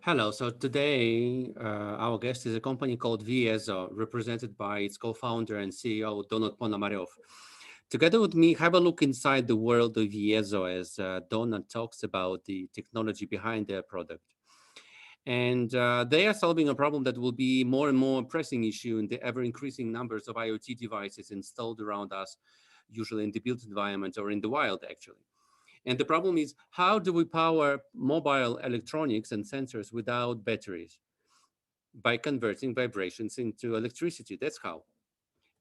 Hello. So today, our guest is a company called Viezo, represented by its co-founder and CEO, Donat Ponomarev. Together with me, have a look inside the world of Viezo as Donat talks about the technology behind their product. And they are solving a problem that will be more and more pressing issue in the ever-increasing numbers of IoT devices installed around us, usually in the built environment or in the wild, actually. And the problem is, how do we power mobile electronics and sensors without batteries? By converting vibrations into electricity. That's how.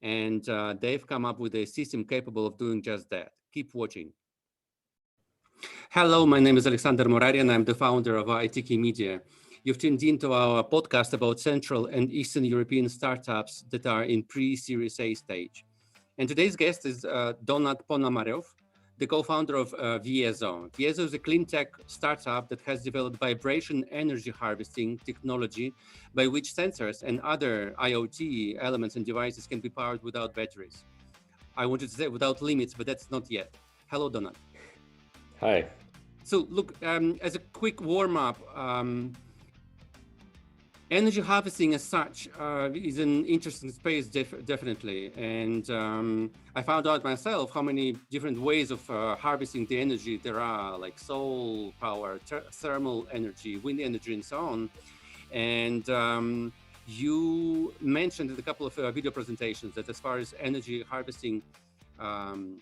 And they've come up with a system capable of doing just that. Keep watching. Hello, my name is Alexander Morarian. I'm the founder of ITKeyMedia. You've tuned into our podcast about Central and Eastern European startups that are in pre-Series A stage. And today's guest is Donat Ponomarev, the co-founder of Viezo. Viezo is a clean tech startup that has developed vibration energy harvesting technology by which sensors and other IoT elements and devices can be powered without batteries. I wanted to say without limits, but that's not yet. Hello, Donat. Hi. So look, as a quick warm-up, energy harvesting as such is an interesting space, definitely. And I found out myself how many different ways of harvesting the energy there are, like solar power, thermal energy, wind energy, and so on. And you mentioned in a couple of video presentations that as far as energy harvesting on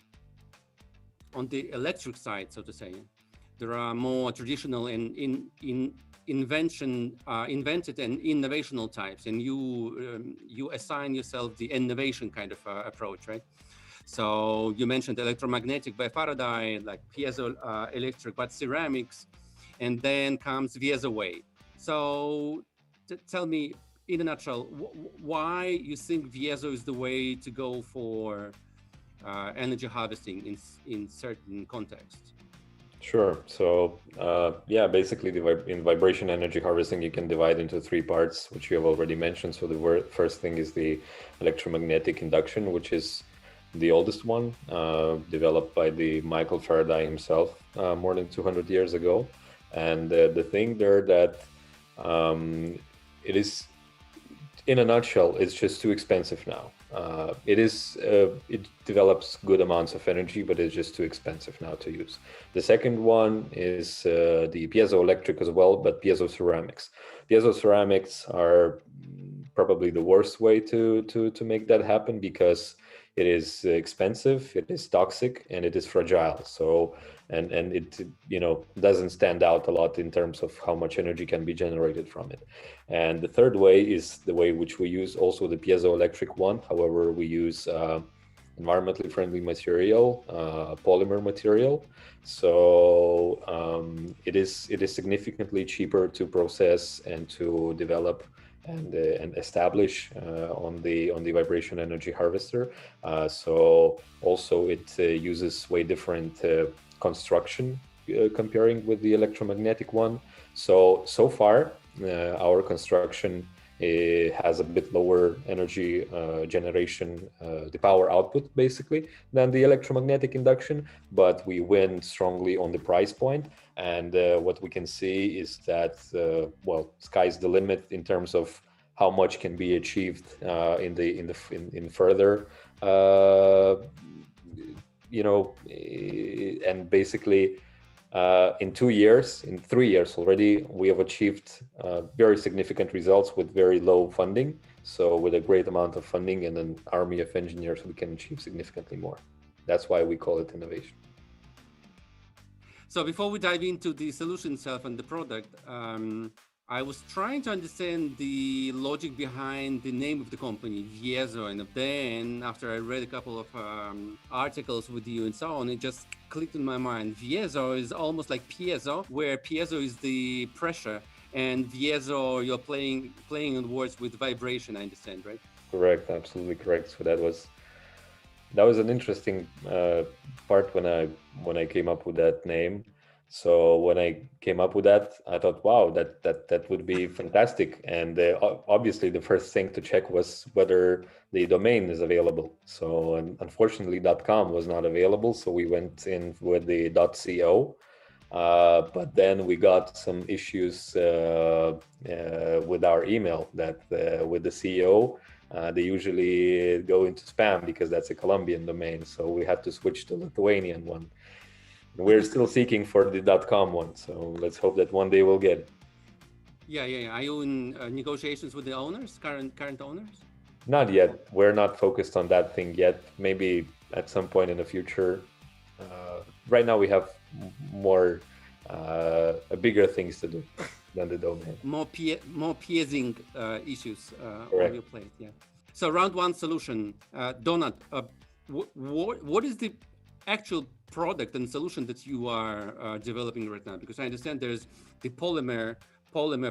the electric side, so to say, there are more traditional and invented and innovational types, and you assign yourself the innovation kind of approach, right? So you mentioned electromagnetic by Faraday, like piezo electric, but ceramics, and then comes Viezo way. So tell me, in a nutshell, why you think Viezo is the way to go for energy harvesting in certain contexts? Sure. So, yeah, basically, in vibration energy harvesting, you can divide into three parts, which you have already mentioned. So, the first thing is the electromagnetic induction, which is the oldest one, developed by the Michael Faraday himself more than 200 years ago. And the thing there that it is, in a nutshell, it's just too expensive now. It develops good amounts of energy, but it's just too expensive now to use. The second one is the piezoelectric as well, but piezo ceramics. Piezo ceramics are probably the worst way to make that happen because it is expensive, it is toxic, and it is fragile. So and it doesn't stand out a lot in terms of how much energy can be generated from it. And the third way is the way which we use also the piezoelectric one. However, we use environmentally friendly material, polymer material. So it is significantly cheaper to process and to develop and establish on the vibration energy harvester. So also it uses way different construction comparing with the electromagnetic one. So far our construction has a bit lower energy generation, the power output basically, than the electromagnetic induction, but we win strongly on the price point. And what we can see is that, well, sky's the limit in terms of how much can be achieved in further, and basically in 2 years, in 3 years already, we have achieved very significant results with very low funding. So with a great amount of funding and an army of engineers, we can achieve significantly more. That's why we call it innovation. So before we dive into the solution itself and the product, I was trying to understand the logic behind the name of the company, Viezo. And then after I read a couple of articles with you and so on, it just clicked in my mind. Viezo is almost like piezo, where piezo is the pressure, and Viezo, you're playing on words with vibration, I understand, right? Correct, absolutely correct. So that was an interesting part when I came up with that name. So when I came up with that, I thought, wow, that would be fantastic. And obviously, the first thing to check was whether the domain is available. So unfortunately, .com was not available. So we went in with the .co. But then we got some issues with our email that with the CEO, they usually go into spam because that's a Colombian domain. So we had to switch to Lithuanian one. And we're still seeking for the .com one. So let's hope that one day we'll get it. Yeah. Are you in negotiations with the owners, current owners? Not yet. We're not focused on that thing yet. Maybe at some point in the future. Right now we have more bigger things to do than the domain. More piercing issues Correct. on your plate. Yeah. So round one solution, Donat. What is the actual product and solution that you are developing right now? Because I understand there's the polymer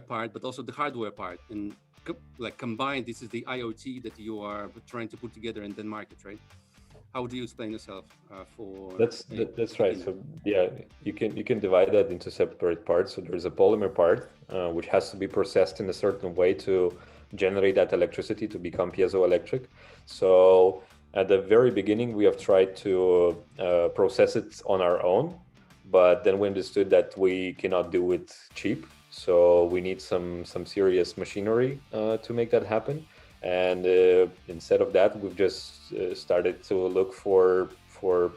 part, but also the hardware part, and like combined, this is the IoT that you are trying to put together in the market, right? How do you explain yourself for? That's right. So yeah, you can divide that into separate parts. So there's a polymer part which has to be processed in a certain way to generate that electricity to become piezoelectric. So at the very beginning, we have tried to process it on our own, but then we understood that we cannot do it cheap. So we need some serious machinery to make that happen. And instead of that, we've just started to look for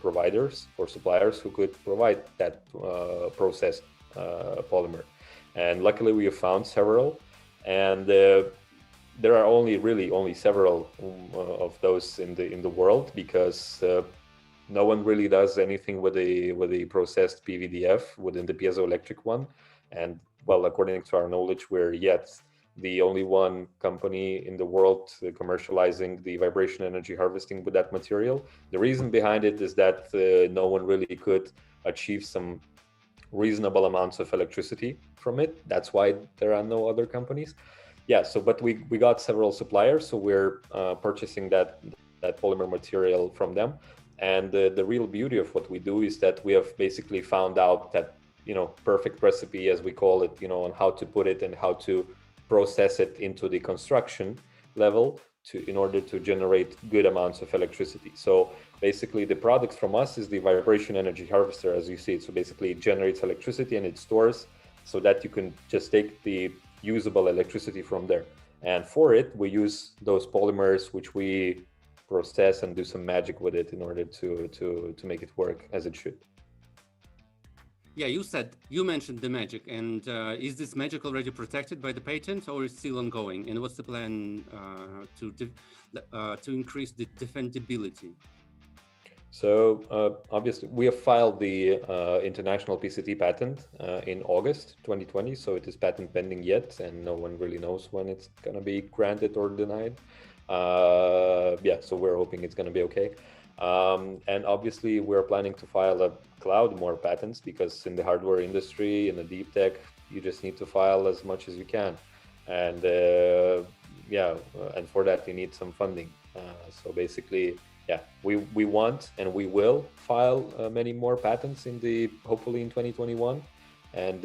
providers, for suppliers who could provide that processed polymer. And luckily, we have found several. And there are only several of those in the world, because no one really does anything with a processed PVDF within the piezoelectric one. And well, according to our knowledge, we're yet the only one company in the world commercializing the vibration energy harvesting with that material. The reason behind it is that no one really could achieve some reasonable amounts of electricity from it. That's why there are no other companies. Yeah, so but we got several suppliers, so we're purchasing that polymer material from them. And the real beauty of what we do is that we have basically found out that, perfect recipe, as we call it, on how to put it and how to process it into the construction level in order to generate good amounts of electricity. So basically the product from us is the vibration energy harvester, as you see it. So basically it generates electricity and it stores so that you can just take the usable electricity from there. And for it, we use those polymers, which we process and do some magic with it in order to make it work as it should. Yeah, you mentioned the magic, and is this magic already protected by the patent, or is it still ongoing? And what's the plan to increase the defendability? So obviously, we have filed the international PCT patent in August 2020. So it is patent pending yet, and no one really knows when it's going to be granted or denied. Yeah, so we're hoping it's going to be okay. And obviously, we're planning to file a cloud more patents, because in the hardware industry, in the deep tech, you just need to file as much as you can. And and for that, you need some funding. So basically, yeah, we want and we will file many more patents hopefully in 2021, and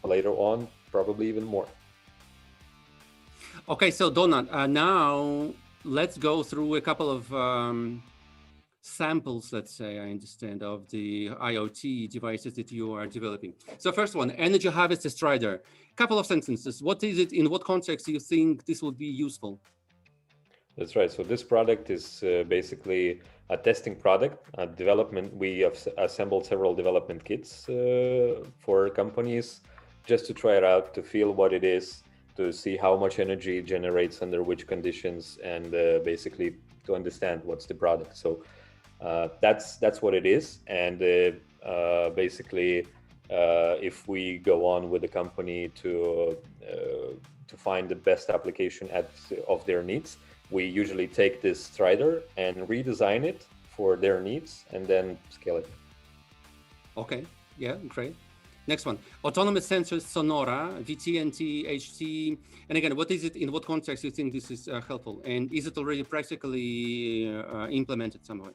later on, probably even more. Okay, so Donat, now let's go through a couple of samples, let's say, I understand, of the IoT devices that you are developing. So first one, energy harvester strider. Couple of sentences. What is it? In what context do you think this will be useful? That's right. So this product is basically a testing product, a development. We have assembled several development kits for companies just to try it out, to feel what it is, to see how much energy it generates under which conditions, and basically to understand what's the product. So that's what it is. And basically, if we go on with the company to find the best application of their needs, we usually take this strider and redesign it for their needs and then scale it. Okay, yeah, great. Next one, autonomous sensors, Sonora, VT, HT. And again, what is it? In what context do you think this is helpful? And is it already practically implemented somewhere?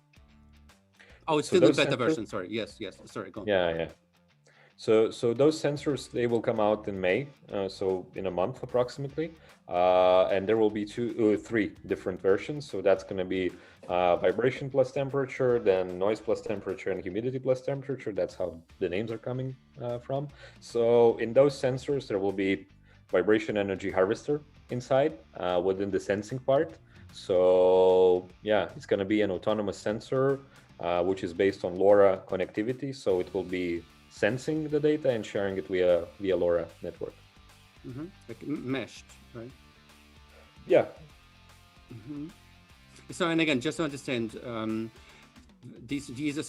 Oh, it's still in beta version. Sorry. Yes. Sorry. Go on. Yeah. So those sensors, they will come out in May, so in a month approximately, and there will be three different versions. So that's going to be vibration plus temperature, then noise plus temperature, and humidity plus temperature. That's how the names are coming from. So in those sensors, there will be vibration energy harvester inside within the sensing part. So yeah, it's going to be an autonomous sensor, which is based on LoRa connectivity. So it will be sensing the data and sharing it via LoRa network. Like meshed, right? Yeah. So, and again, just to understand, this Viezo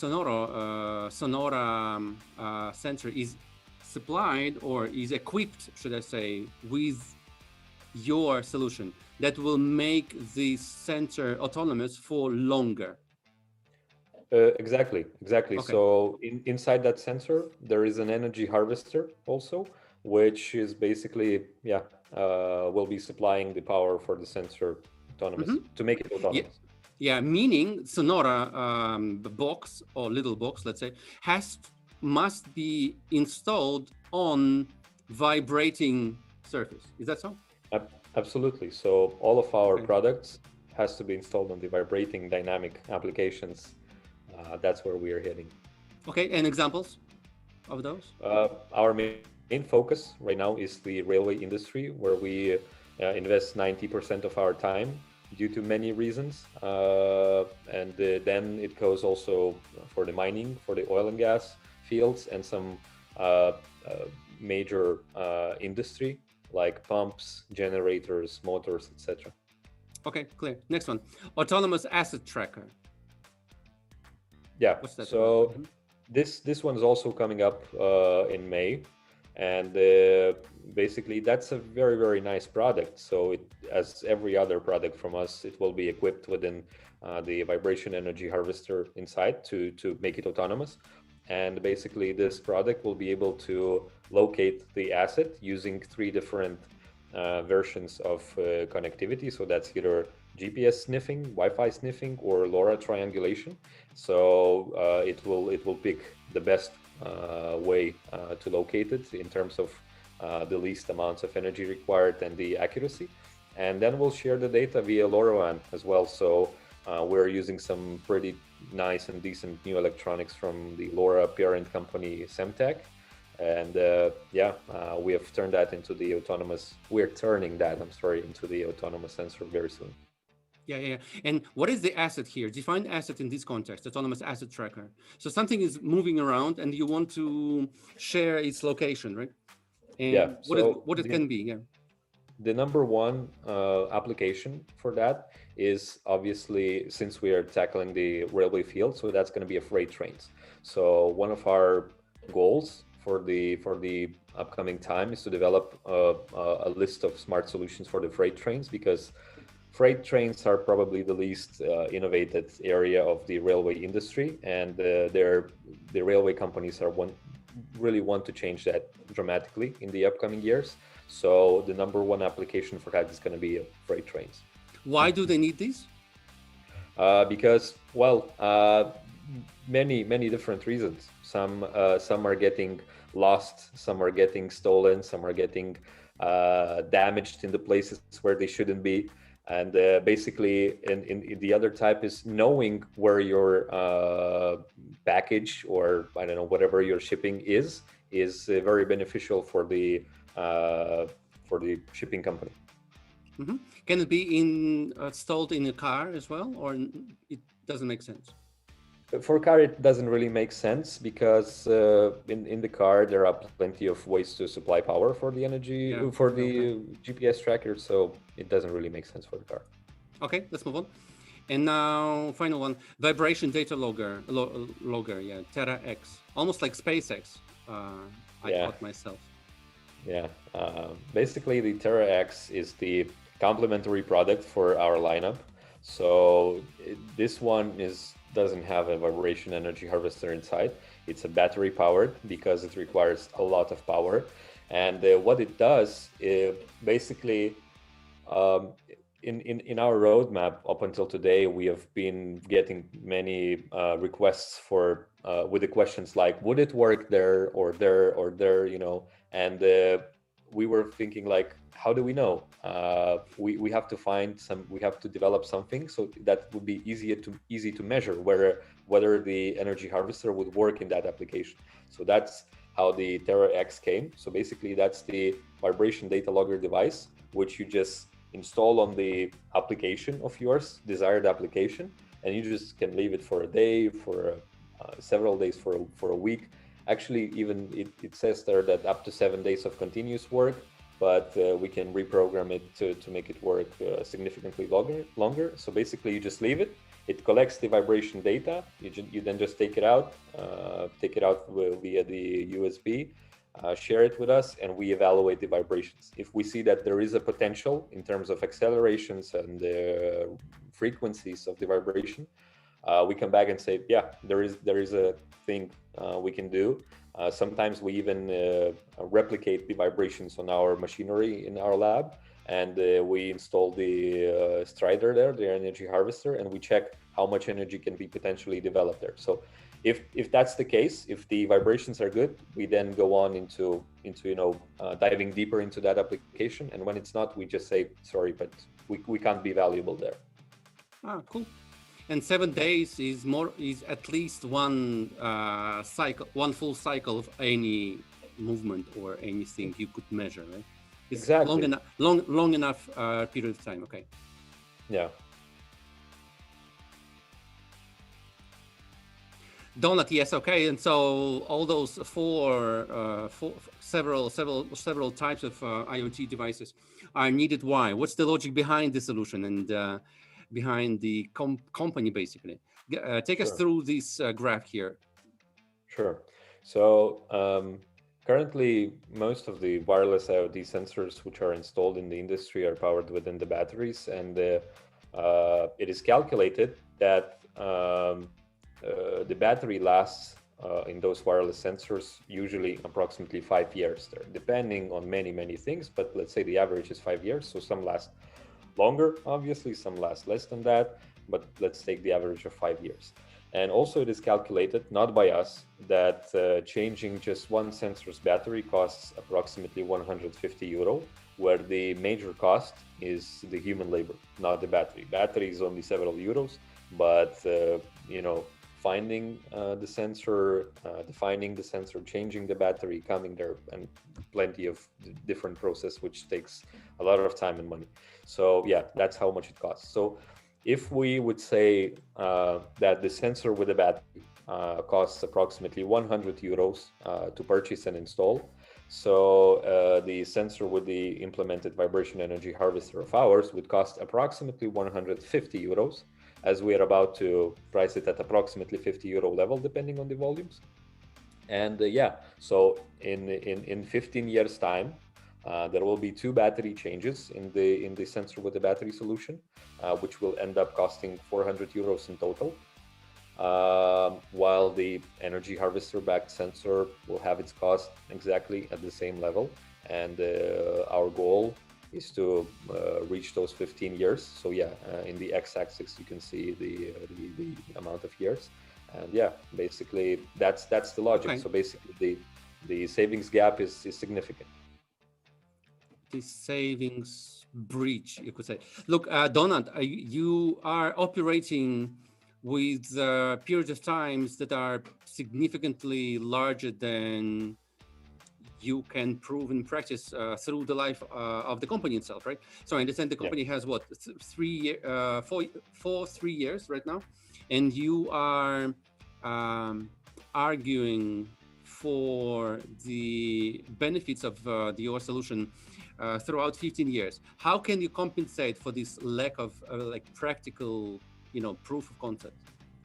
Sonora sensor is supplied or is equipped, should I say, with your solution that will make this sensor autonomous for longer. Exactly. Okay. So inside that sensor, there is an energy harvester also, which is basically, will be supplying the power for the sensor autonomous to make it autonomous. Yeah, meaning Sonora box or little box, let's say, must be installed on vibrating surface. Is that so? Absolutely. So all of our products has to be installed on the vibrating dynamic applications. That's where we are heading. Okay, and examples of those? Our main focus right now is the railway industry, where we invest 90% of our time due to many reasons. And then it goes also for the mining, for the oil and gas fields, and some major industry like pumps, generators, motors, etc. Okay, clear. Next one, autonomous asset tracker. Yeah. So this one is also coming up in May, and basically that's a very nice product. So it, as every other product from us, it will be equipped within the vibration energy harvester inside to make it autonomous. And basically this product will be able to locate the asset using three different versions of connectivity. So that's either GPS sniffing, Wi-Fi sniffing, or LoRa triangulation. So it will pick the best way to locate it in terms of the least amounts of energy required and the accuracy. And then we'll share the data via LoRaWAN as well. So we're using some pretty nice and decent new electronics from the LoRa parent company Semtech. And we have turned that into the autonomous, we're turning that, into the autonomous sensor very soon. Yeah. And what is the asset here? Define asset in this context, autonomous asset tracker. So something is moving around and you want to share its location, right? And what it can be, yeah. The number one application for that is obviously, since we are tackling the railway field, so that's going to be a freight trains. So one of our goals for the upcoming time is to develop a list of smart solutions for the freight trains, because freight trains are probably the least innovated area of the railway industry, and the railway companies really want to change that dramatically in the upcoming years. So the number one application for that is going to be freight trains. Why do they need these? Because, many different reasons. Some are getting lost, some are getting stolen, some are getting damaged in the places where they shouldn't be. And basically, in the other type is knowing where your package, or I don't know, whatever you're shipping is very beneficial for the shipping company. Can it be installed in a car as well, or it doesn't make sense? For a car, it doesn't really make sense, because in the car there are plenty of ways to supply power for the energy GPS tracker, so it doesn't really make sense for the car. Okay, let's move on. And now, final one, vibration data logger, yeah, Terra X, almost like SpaceX. I thought myself. Yeah, basically the Terra X is the complementary product for our lineup. So this one doesn't have a vibration energy harvester inside. It's a battery powered, because it requires a lot of power. And what it does is basically in our roadmap up until today, we have been getting many requests for with the questions like, would it work there or there or there, you know? And we were thinking like, how do we know? We have to find some, we have to develop something so that would be easy to measure whether the energy harvester would work in that application. So that's how the Terra X came. So basically, that's the vibration data logger device, which you just install on the application of yours, desired application, and you just can leave it for a day, for several days, for a week. Actually, even it says there that up to 7 days of continuous work, but we can reprogram it to make it work significantly longer. So basically, you just leave it. It collects the vibration data. You then just take it out via the USB, share it with us, and we evaluate the vibrations. If we see that there is a potential in terms of accelerations and frequencies of the vibration, we come back and say, yeah, there is a thing we can do. Sometimes we even replicate the vibrations on our machinery in our lab, and we install the strider there, the energy harvester, and we check how much energy can be potentially developed there. So if that's the case, if the vibrations are good, we then go on into diving deeper into that application. And when it's not, we just say, sorry, but we can't be valuable there. Cool. And 7 days is at least one cycle, one full cycle of any movement or anything you could measure, right? It's exactly. long enough period of time. Okay. Yeah. Donut, yes, okay. And so all those several types of IoT devices are needed. Why? What's the logic behind the solution and behind the company, basically? Take us through this graph here. Sure. So currently, most of the wireless IoT sensors which are installed in the industry are powered within the batteries, and it is calculated that the battery lasts in those wireless sensors usually approximately 5 years there, depending on many things, but let's say the average is 5 years. So some last longer, obviously, some last less than that, but let's take the average of 5 years. And also it is calculated, not by us, that changing just one sensor's battery costs approximately 150 euro, where the major cost is the human labor, not the battery. Battery is only several euros, but finding the sensor, defining the sensor, changing the battery, coming there, and plenty of different process, which takes a lot of time and money. So yeah, that's how much it costs. So if we would say that the sensor with a battery costs approximately 100 euros to purchase and install, so the sensor with the implemented vibration energy harvester of ours would cost approximately 150 euros, as we are about to price it at approximately 50 euro level, depending on the volumes. And so in 15 years time, there will be 2 battery changes in the sensor with the battery solution, which will end up costing 400 euros in total, while the energy harvester backed sensor will have its cost exactly at the same level. And our goal is to reach those 15 years. So in the x-axis you can see the amount of years, and basically that's the logic. Okay. So basically the savings gap is significant. The savings breach, you could say. Look, Donat, you are operating with periods of times that are significantly larger than you can prove in practice through the life of the company itself, right? So I understand the company has what, 3 years right now, and you are arguing for the benefits of your solution throughout 15 years. How can you compensate for this lack of practical, proof of concept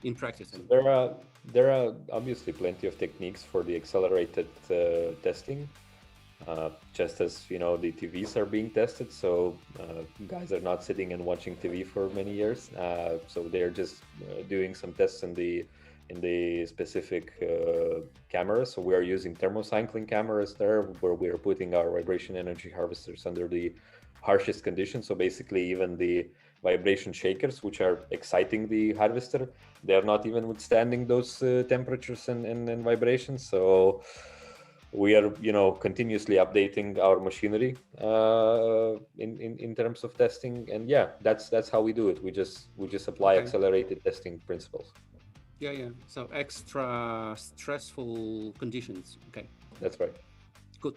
in practice? So there are obviously plenty of techniques for the accelerated testing, just as the TVs are being tested. So guys are not sitting and watching TV for many years. So they're just doing some tests in in the specific cameras. So we are using thermocycling cameras there, where we are putting our vibration energy harvesters under the harshest conditions. So basically, even the vibration shakers, which are exciting the harvester, they are not even withstanding those temperatures and vibrations. So we are, continuously updating our machinery in terms of testing. And yeah, that's how we do it. We just apply accelerated testing principles. Yeah. So extra stressful conditions. Okay. That's right. Good.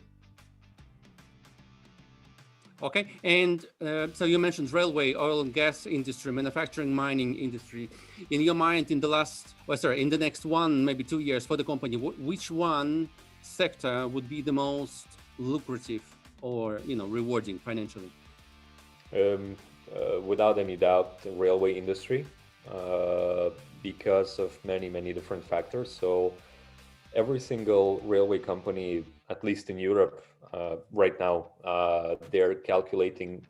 Okay, and so you mentioned railway, oil and gas industry, manufacturing, mining industry. In your mind, in the next 1, maybe 2 years for the company, which one sector would be the most lucrative or rewarding financially? Without any doubt, the railway industry, because of many different factors. So every single railway company, at least in Europe, right now, they're calculating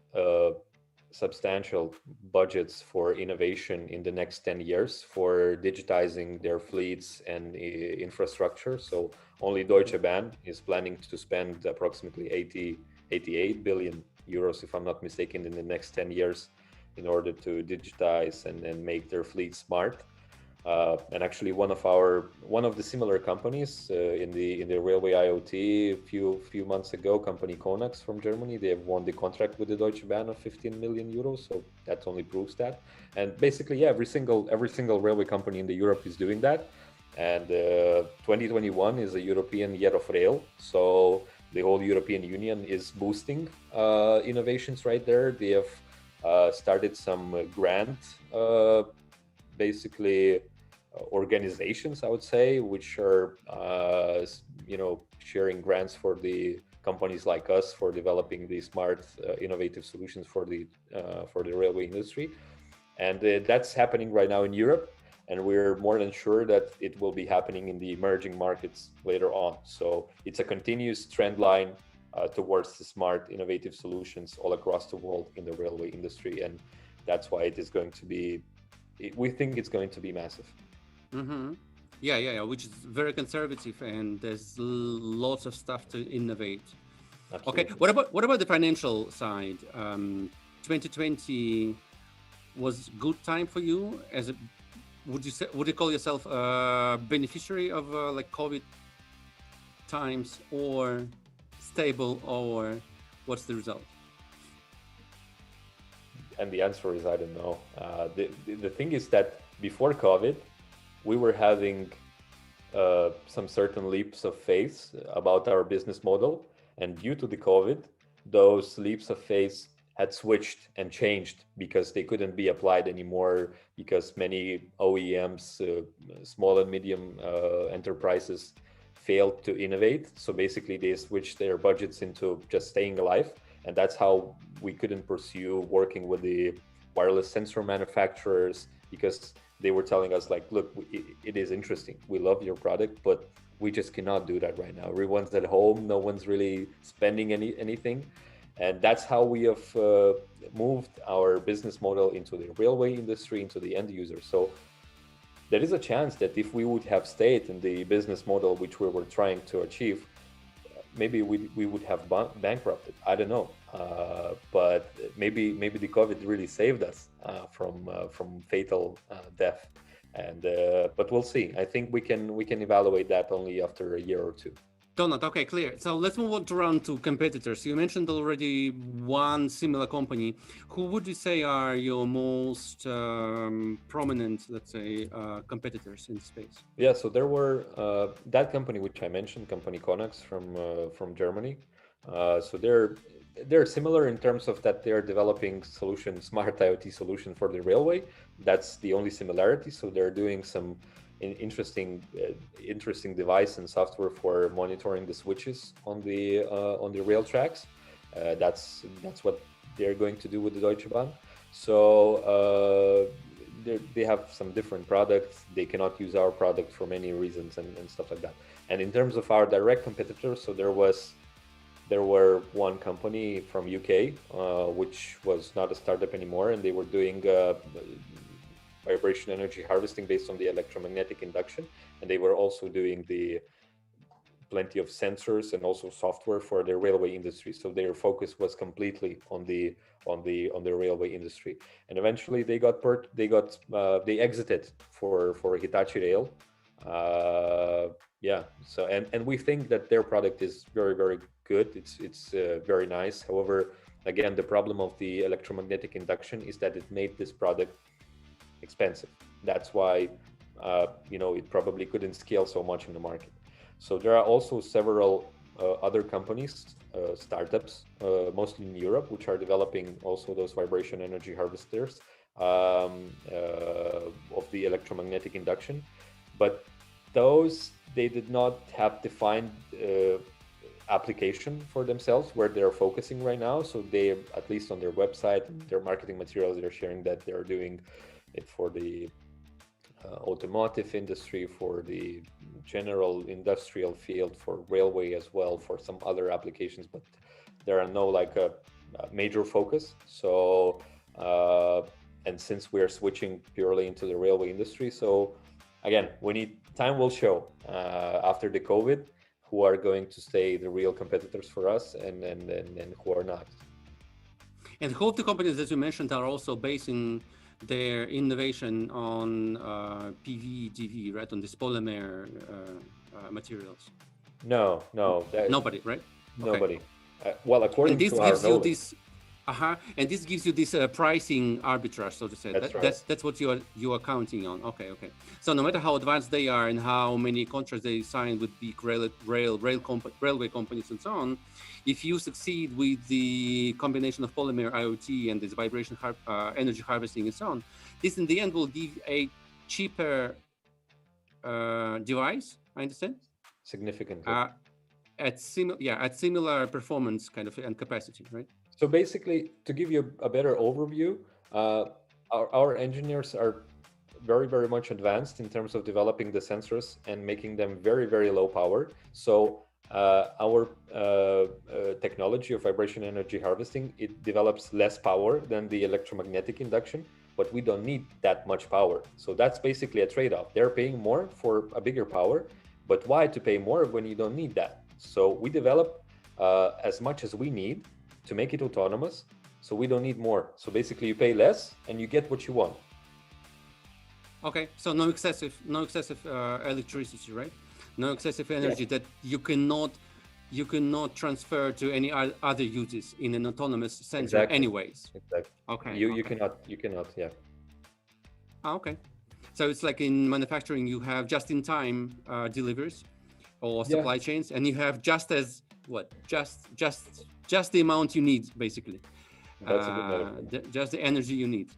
substantial budgets for innovation in the next 10 years for digitizing their fleets and infrastructure. So only Deutsche Bahn is planning to spend approximately 88 billion euros, if I'm not mistaken, in the next 10 years in order to digitize and make their fleet smart. And actually, one of the similar companies in the railway IoT a few months ago, company Konax from Germany, they have won the contract with the Deutsche Bahn of 15 million euros. So that only proves that. And basically, yeah, every single railway company in the Europe is doing that. And 2021 is a European Year of Rail, so the whole European Union is boosting innovations right there. They have started some grant, basically. Organizations, I would say, which are sharing grants for the companies like us for developing the smart, innovative solutions for the railway industry, and that's happening right now in Europe, and we're more than sure that it will be happening in the emerging markets later on. So it's a continuous trend line towards the smart, innovative solutions all across the world in the railway industry, and that's why it is going to be. We think it's going to be massive. Mm-hmm. Yeah, which is very conservative, and there's lots of stuff to innovate. Absolutely. Okay, what about the financial side? 2020 was good time for you. Would you call yourself a beneficiary of like COVID times, or stable, or what's the result? And the answer is I don't know. The thing is that before COVID, we were having some certain leaps of faith about our business model. And due to the COVID, those leaps of faith had switched and changed because they couldn't be applied anymore, because many OEMs, small and medium enterprises, failed to innovate. So basically they switched their budgets into just staying alive. And that's how we couldn't pursue working with the wireless sensor manufacturers, because they were telling us like, look, it is interesting. We love your product, but we just cannot do that right now. Everyone's at home. No one's really spending anything. And that's how we have moved our business model into the railway industry, into the end user. So there is a chance that if we would have stayed in the business model which we were trying to achieve, maybe we would have bankrupted. I don't know, but maybe the COVID really saved us from fatal death. And but we'll see. I think we can evaluate that only after a year or two. Donut, okay, clear. So let's move on to competitors. You mentioned already one similar company. Who would you say are your most prominent, let's say, competitors in the space? Yeah, so there were that company which I mentioned, company Konax from Germany. So they're similar in terms of that they're developing smart IoT solution for the railway. That's the only similarity. So they're doing some interesting device and software for monitoring the switches on the rail tracks. That's what they're going to do with the Deutsche Bahn. So they have some different products. They cannot use our product for many reasons and stuff like that. And in terms of our direct competitors, so there were one company from UK, which was not a startup anymore, and they were doing vibration energy harvesting based on the electromagnetic induction, and they were also doing the plenty of sensors and also software for the railway industry. So their focus was completely on the railway industry. And eventually they exited for Hitachi Rail. Yeah. So and we think that their product is very good. It's very nice. However, again, the problem of the electromagnetic induction is that it made this product expensive. That's why it probably couldn't scale so much in the market. So there are also several other companies, startups, mostly in Europe, which are developing also those vibration energy harvesters of the electromagnetic induction. But those, they did not have defined application for themselves where they're focusing right now. So they, at least on their website, their marketing materials, they're sharing that they're doing it for the automotive industry, for the general industrial field, for railway as well, for some other applications, but there are no like a major focus. So and since we are switching purely into the railway industry, so again, time will show after the COVID who are going to stay the real competitors for us and who are not. And who of the companies that you mentioned are also basing their innovation on PVDV, right? On this polymer materials? No. Nobody, right? Nobody. Okay. Well, according to our knowledge. And this gives you this pricing arbitrage, so to say. That's what you are counting on. Okay. So no matter how advanced they are and how many contracts they sign with big railway companies and so on, if you succeed with the combination of polymer IoT and this vibration energy harvesting and so on, this in the end will give a cheaper device. I understand. Significantly. At similar performance kind of and capacity, right? So basically, to give you a better overview, our engineers are very much advanced in terms of developing the sensors and making them very low power. So our technology of vibration energy harvesting, it develops less power than the electromagnetic induction, but we don't need that much power. So that's basically a trade-off. They're paying more for a bigger power, but why to pay more when you don't need that? So we develop as much as we need to make it autonomous, so we don't need more. So basically you pay less and you get what you want. Okay, so no excessive electricity, right? No excessive energy that you cannot transfer to any other uses in an autonomous sensor anyways. Exactly. Okay. You cannot, yeah. Okay. So it's like in manufacturing, you have just-in-time deliveries or supply chains, and you have just the amount you need, basically. That's a good metaphor. Just the energy you need.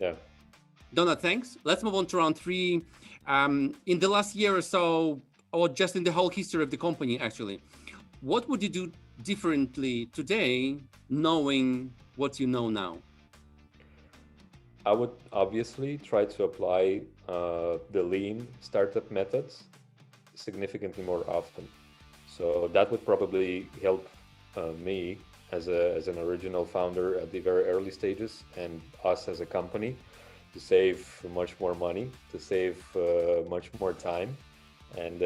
Yeah. Donat, thanks. Let's move on to round three. In the last year or so, or just in the whole history of the company, actually, what would you do differently today, knowing what you know now? I would obviously try to apply the lean startup methods significantly more often. So that would probably help me as an original founder at the very early stages, and us as a company, to save much more money, to save much more time, and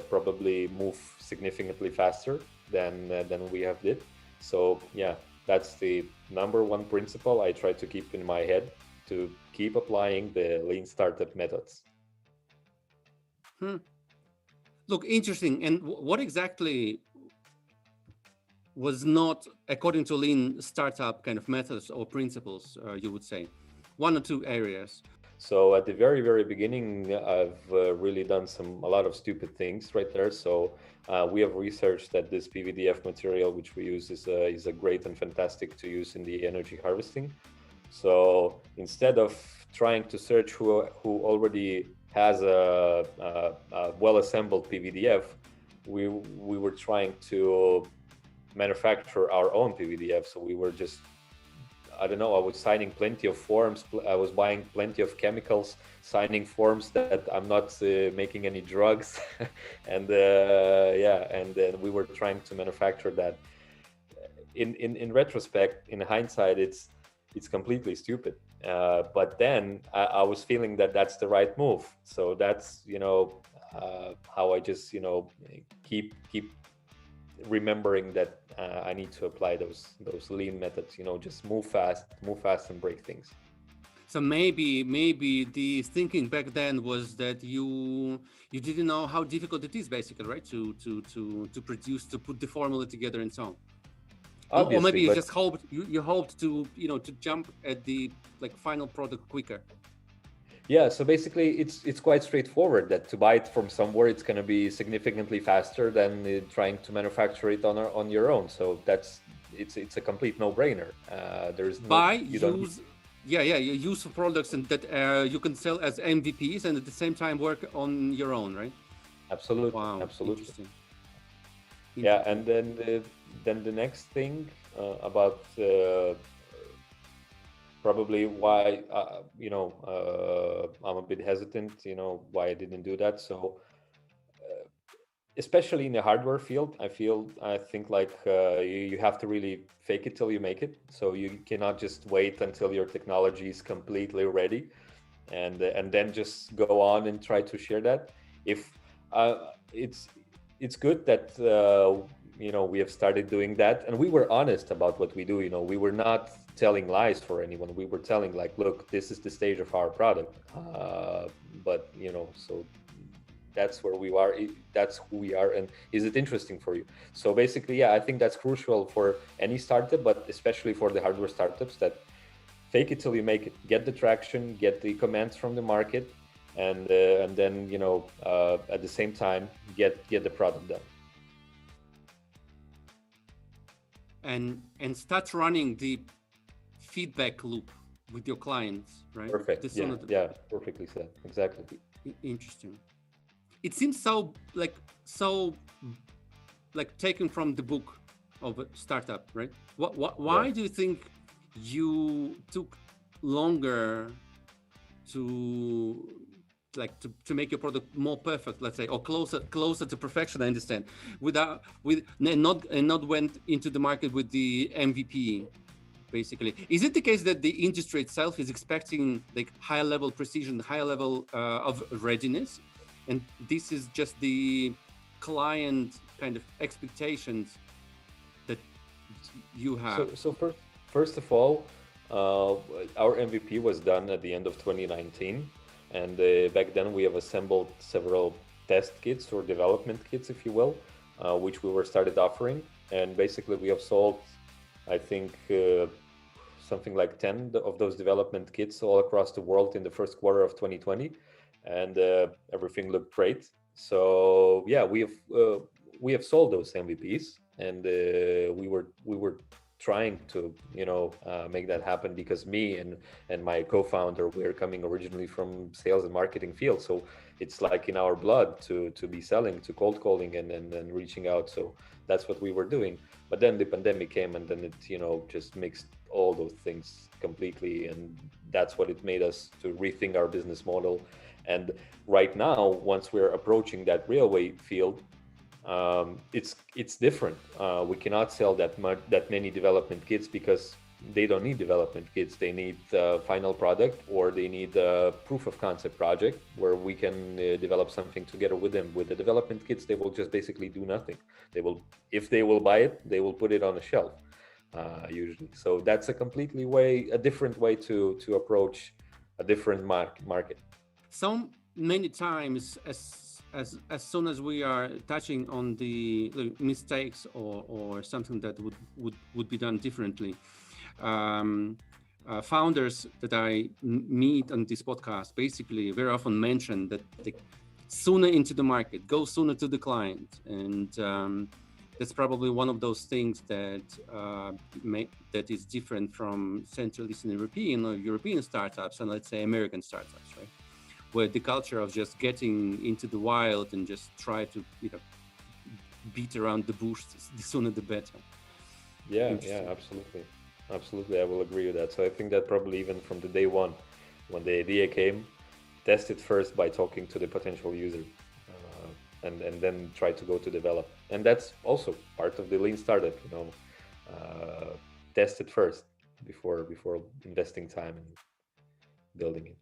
probably move significantly faster than we have did. So yeah, that's the number one principle I try to keep in my head, to keep applying the lean startup methods. Look, interesting. And what exactly was not according to lean startup kind of methods or principles, you would say? One or two areas. So at the very beginning, I've really done a lot of stupid things right there. So we have researched that this PVDF material, which we use, is a great and fantastic to use in the energy harvesting. So instead of trying to search who already has a well-assembled PVDF, we were trying to manufacture our own PVDF. So we were just, I don't know, I was signing plenty of forms. I was buying plenty of chemicals, signing forms that I'm not making any drugs. And and then we were trying to manufacture that. In retrospect, in hindsight, it's completely stupid. But then I was feeling that that's the right move. So that's, how I just, keep remembering that I need to apply those lean methods, just move fast and break things. So maybe the thinking back then was that you didn't know how difficult it is, basically, right? To produce, to put the formula together and so on. Or maybe Obviously, you but just hoped you hoped to to jump at the like final product quicker. yeah, so basically it's quite straightforward that to buy it from somewhere it's going to be significantly faster than trying to manufacture it on your own. So it's a complete no-brainer. There's no Buy, you don't need. use, yeah, you use products and that you can sell as MVPs and at the same time work on your own, right? Absolutely, Wow, absolutely. interesting. Yeah, Interesting. and then the next thing about probably why I'm a bit hesitant, why I didn't do that. So especially in the hardware field, I think like you have to really fake it till you make it. So you cannot just wait until your technology is completely ready and then just go on and try to share that. If it's good that we have started doing that, and we were honest about what we do. We were not telling lies for anyone. We were telling like, look, this is the stage of our product, but so that's where we are. That's who we are, and is it interesting for you? So basically, yeah, I think that's crucial for any startup, but especially for the hardware startups, that fake it till you make it. Get the traction, get the commands from the market, and then at the same time get the product done. And start running the feedback loop with your clients, right? Perfect. This one Yeah, of the yeah, perfectly said. Exactly. interesting. It seems so like taken from the book of a startup, right? Yeah. Why do you think you took longer to to make your product more perfect, let's say, or closer to perfection? I understand. With and not went into the market with the MVP. Basically, is it the case that the industry itself is expecting like higher level precision, higher level of readiness, and this is just the client kind of expectations that you have? So first of all, uh, our MVP was done at the end of 2019, and back then we have assembled several test kits or development kits, if you will, which we were started offering, and basically we have sold, I think, something like 10 of those development kits all across the world in the first quarter of 2020, and everything looked great. So yeah, we have sold those MVPs, and we were trying to make that happen because me and my co-founder, we're coming originally from sales and marketing field, so it's like in our blood to be selling, to cold calling and reaching out. So that's what we were doing. But then the pandemic came, and then it just mixed all those things completely, and that's what it made us to rethink our business model. And right now, once we're approaching that railway field, it's different. We cannot sell that many development kits because they don't need development kits. They need final product, or they need a proof of concept project where we can develop something together with them. With the development kits, they will just basically do nothing. They will, if they will buy it, they will put it on a shelf usually. So that's a different way to approach a different market. So many times, as soon as we are touching on the mistakes or something that would be done differently, founders that I meet on this podcast basically very often mention that they sooner into the market, go sooner to the client, and that's probably one of those things that that is different from Central Eastern European or European startups and, let's say, American startups, right? Where the culture of just getting into the wild and just try to beat around the bush, the sooner the better. Yeah, absolutely, I will agree with that. So I think that probably even from the day one, when the idea came, test it first by talking to the potential user, and then try to go to develop. And that's also part of the lean startup, test it first before investing time in building it.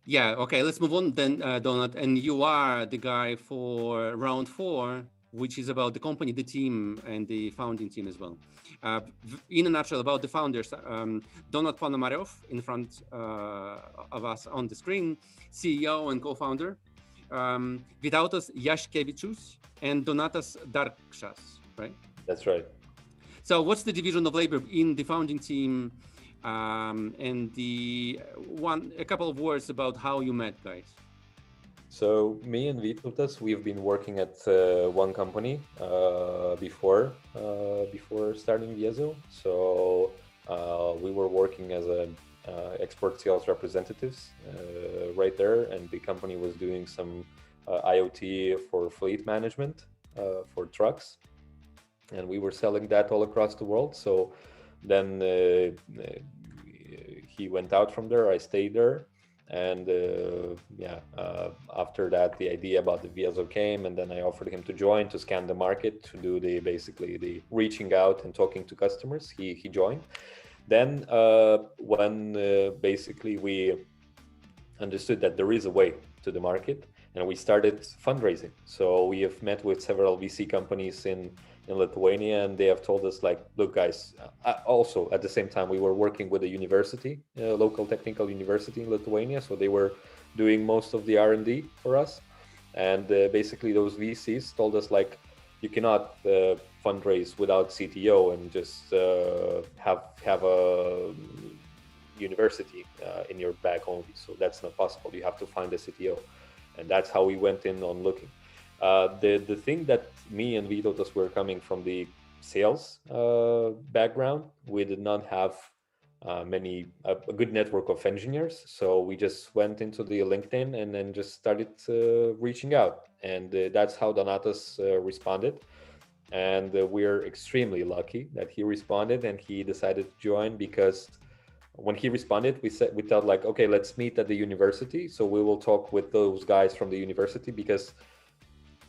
Yeah, okay, let's move on then, Donut. And you are the guy for round 4, which is about the company, the team, and the founding team as well. In a nutshell, about the founders, Donut Ponomarev in front of us on the screen, CEO and co-founder, Vytautas Jaškevičius and Donatas Darkšas, right? That's right. So what's the division of labor in the founding team? And a couple of words about how you met, guys. So me and Vytautas, we've been working at one company before starting Viezo. So we were working as export sales representatives right there, and the company was doing some IoT for fleet management for trucks, and we were selling that all across the world. So then he went out from there, I stayed there, and after that the idea about the Viezo came, and then I offered him to join to scan the market, to do basically the reaching out and talking to customers. He joined. Then when basically we understood that there is a way to the market, and we started fundraising. So we have met with several VC companies in Lithuania, and they have told us, like, look guys, also at the same time we were working with a university, local technical university in Lithuania, so they were doing most of the R&D for us. And basically those VCs told us, like, you cannot fundraise without CTO and just have a university in your bag only. So that's not possible. You have to find a CTO, and that's how we went in on looking. The thing that me and Vytautas were coming from the sales background, we did not have a good network of engineers. So we just went into the LinkedIn and then just started reaching out, and that's how Donatas responded. And we're extremely lucky that he responded and he decided to join, because when he responded, we thought, like, okay, let's meet at the university. So we will talk with those guys from the university, because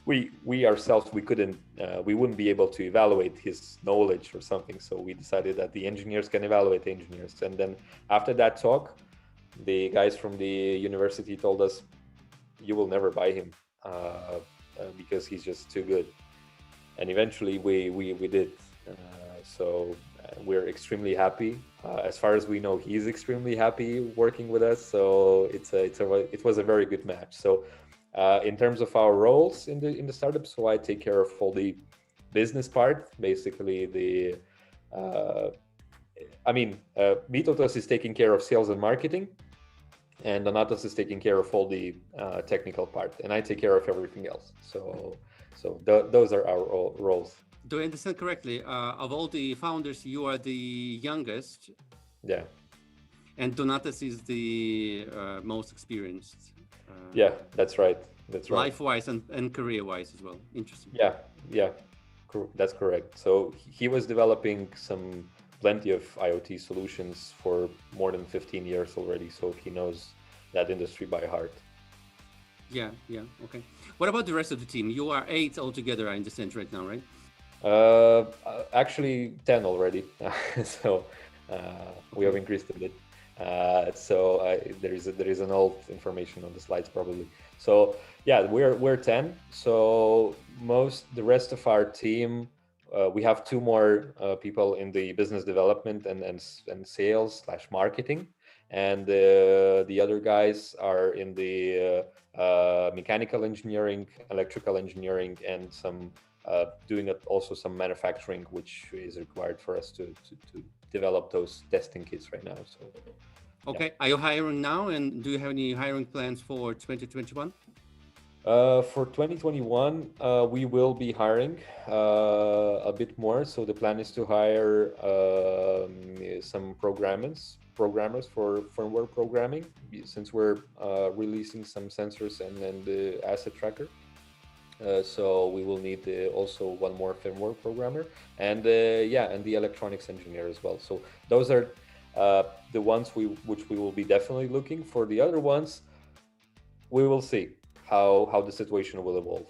we ourselves, we wouldn't be able to evaluate his knowledge or something. So we decided that the engineers can evaluate the engineers. And then after that talk, the guys from the university told us, you will never buy him because he's just too good. And eventually we did. So we're extremely happy. As far as we know, he's extremely happy working with us. So it was a very good match. So in terms of our roles in the startup, so I take care of all the business part, basically Vytautas is taking care of sales and marketing, and Donatas is taking care of all the technical part, and I take care of everything else. So those are our roles. Do I understand correctly? Of all the founders, you are the youngest. Yeah. And Donatas is the most experienced. Yeah, that's right. Life-wise and career-wise as well. Interesting. Yeah, that's correct. So he was developing plenty of IoT solutions for more than 15 years already. So he knows that industry by heart. Yeah, okay. What about the rest of the team? You are 8 altogether, I understand right now, right? Actually 10 already. So we have increased a bit. There is an old information on the slides probably. So yeah, we're 10. So the rest of our team, we have 2 more people in the business development and sales / marketing, and the other guys are in the mechanical engineering, electrical engineering, and some doing also some manufacturing, which is required for us to develop those testing kits right now. So okay, yeah. Are you hiring now, and do you have any hiring plans for 2021? For 2021, we will be hiring a bit more. So the plan is to hire some programmers for firmware programming, since we're releasing some sensors and the asset tracker. So we will need also one more firmware programmer, and the electronics engineer as well. So those are the ones which we will be definitely looking for. The other ones, we will see how the situation will evolve.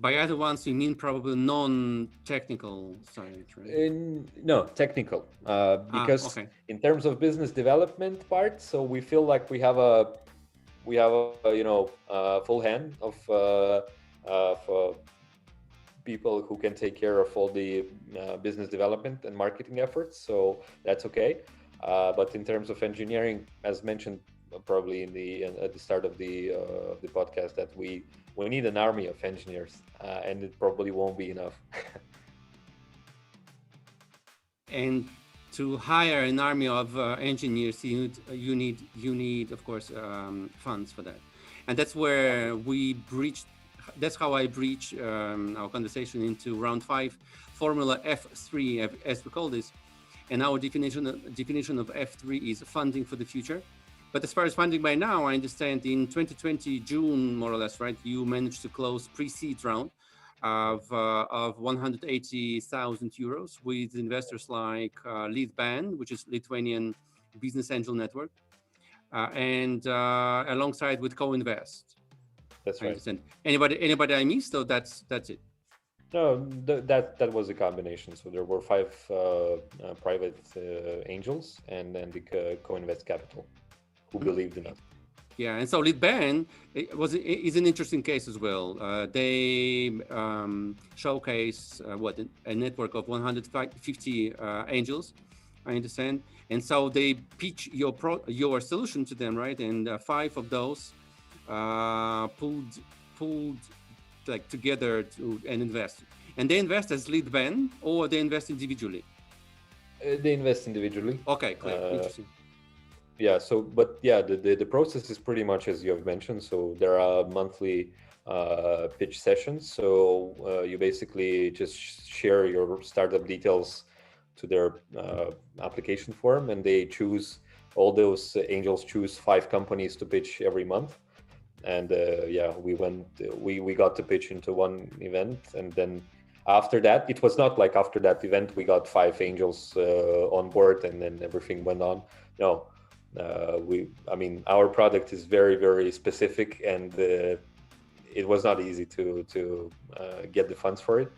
By other ones, you mean probably non-technical side, right? No, technical. Ah, Because okay. in terms of business development part, so we feel like we have a full hand of people who can take care of all the business development and marketing efforts. So that's okay. But in terms of engineering, as mentioned probably in the at the start of the podcast, that we need an army of engineers, and it probably won't be enough. And to hire an army of engineers, you need, of course, funds for that. And that's where we breached. That's how I breach our conversation into round five, Formula F3, as we call this. And our definition of F3 is funding for the future. But as far as funding by now, I understand in 2020 June, more or less, right? You managed to close pre-seed round of 180,000 euros with investors like Leadban, which is Lithuanian business angel network, and alongside with Co-Invest. That's I right. understand. Anybody I missed? So that's it. No, that was a combination. So there were five private angels, and then the co-invest capital who believed in us. Yeah, and so Leadban is an interesting case as well. They showcase a network of 150 angels, I understand, and so they pitch your solution to them, right? And five of those pulled like together to and invest. And they invest as Leadban or they invest individually. They invest individually. Okay, clear, interesting. Yeah, so but yeah, the process is pretty much as you have mentioned. So there are monthly pitch sessions. So you basically just share your startup details to their application form, and they choose, all those angels choose five companies to pitch every month. And yeah, we got to pitch into one event, and then after that, it was not like after that event we got five angels on board and then everything went on. No, I mean, our product is very, very specific, and it was not easy to get the funds for it.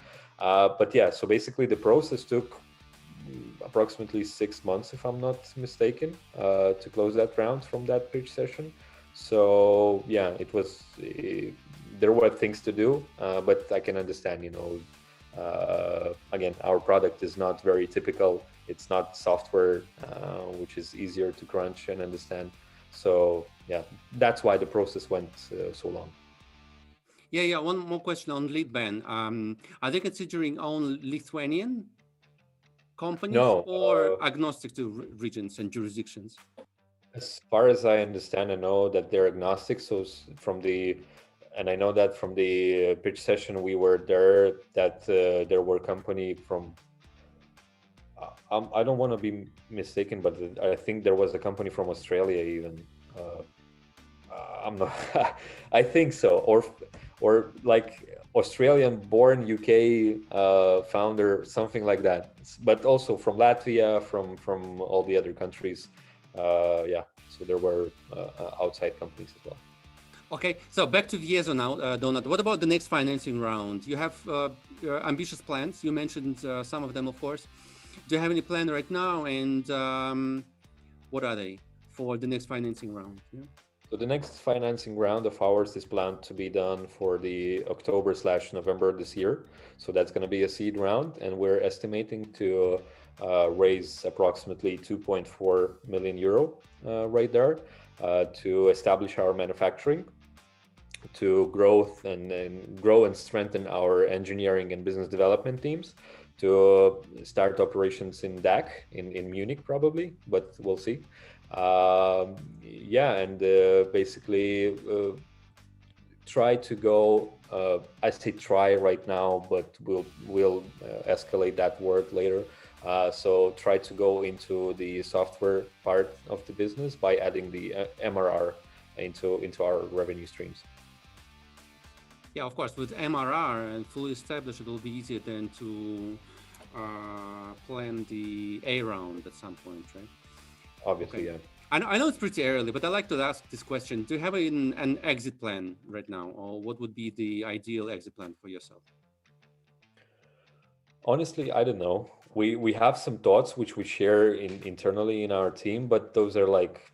But yeah, so basically the process took approximately 6 months, if I'm not mistaken, to close that round from that pitch session. So yeah, it was. There were things to do, but I can understand. Again, our product is not very typical. It's not software, which is easier to crunch and understand. So yeah, that's why the process went so long. Yeah. One more question on Leadban. Are they considering own Lithuanian companies No, or agnostic to regions and jurisdictions? as far as I understand, I know that they're agnostic. So and I know that from the pitch session we were there, that there were company from. I don't want to be mistaken, but I think there was a company from Australia even. I'm not. I think so, or like Australian-born UK founder, something like that. But also from Latvia, from all the other countries. Yeah, so there were outside companies as well. Okay, so back to Viezo now, Donat. What about the next financing round? You have ambitious plans. You mentioned some of them, of course. Do you have any plan right now? And what are they for the next financing round? Yeah. So the next financing round of ours is planned to be done for the October/November this year. So that's going to be a seed round, and we're estimating to raise approximately 2.4 million euro right there to establish our manufacturing, to grow and strengthen our engineering and business development teams, to start operations in DAC in Munich probably, but we'll see. Yeah, and basically try to go. I say try right now, but we'll escalate that word later. So try to go into the software part of the business by adding the MRR into our revenue streams. Yeah, of course, with MRR and fully established, it will be easier then to plan the A round at some point, right? Obviously, Okay. yeah. I know it's pretty early, but I like to ask this question. Do you have an exit plan right now, or what would be the ideal exit plan for yourself? Honestly, I don't know. We have some thoughts which we share internally in our team, but those are like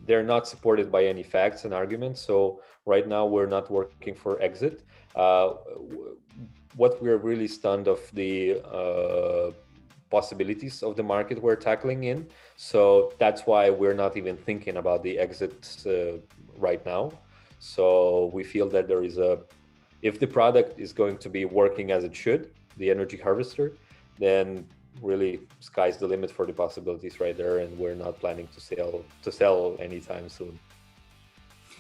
they're not supported by any facts and arguments. So right now we're not working for exit. What we're really stunned of the possibilities of the market we're tackling in. So that's why we're not even thinking about the exit right now. So we feel that there is a, if the product is going to be working as it should, the energy harvester, then really sky's the limit for the possibilities right there, and we're not planning to sell anytime soon.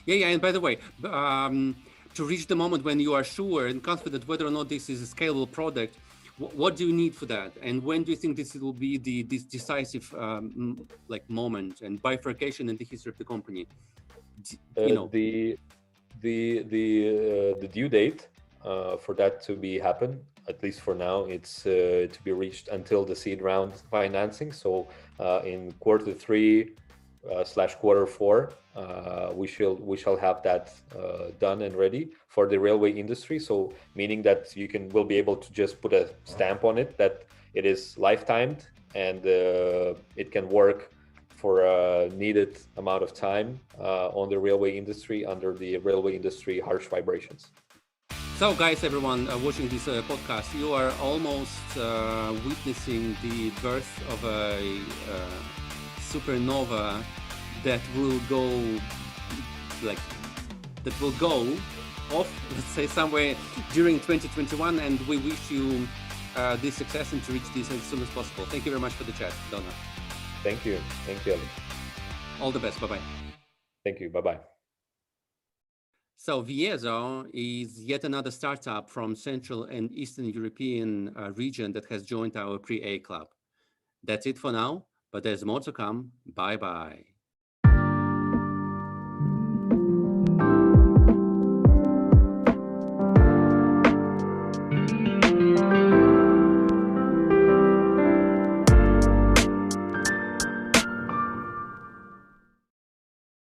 Yeah. And by the way, to reach the moment when you are sure and confident whether or not this is a scalable product, what do you need for that? And when do you think this will be this decisive like moment and bifurcation in the history of the company? You know. The due date for that to be happen, at least for now, it's to be reached until the seed round financing. So in quarter 3 slash quarter 4, we shall have that done and ready for the railway industry. So meaning that will be able to just put a stamp on it that it is lifetimed, and it can work for a needed amount of time on the railway industry under the railway industry harsh vibrations. So, guys, everyone watching this podcast, you are almost witnessing the birth of a supernova that will go off, let's say, somewhere during 2021, and we wish you this success and to reach this as soon as possible. Thank you very much for the chat, Donna. Thank you, Alex. All the best. Bye-bye. Thank you. Bye-bye. So Viezo is yet another startup from Central and Eastern European region that has joined our pre-A club. That's it for now, but there's more to come. Bye-bye.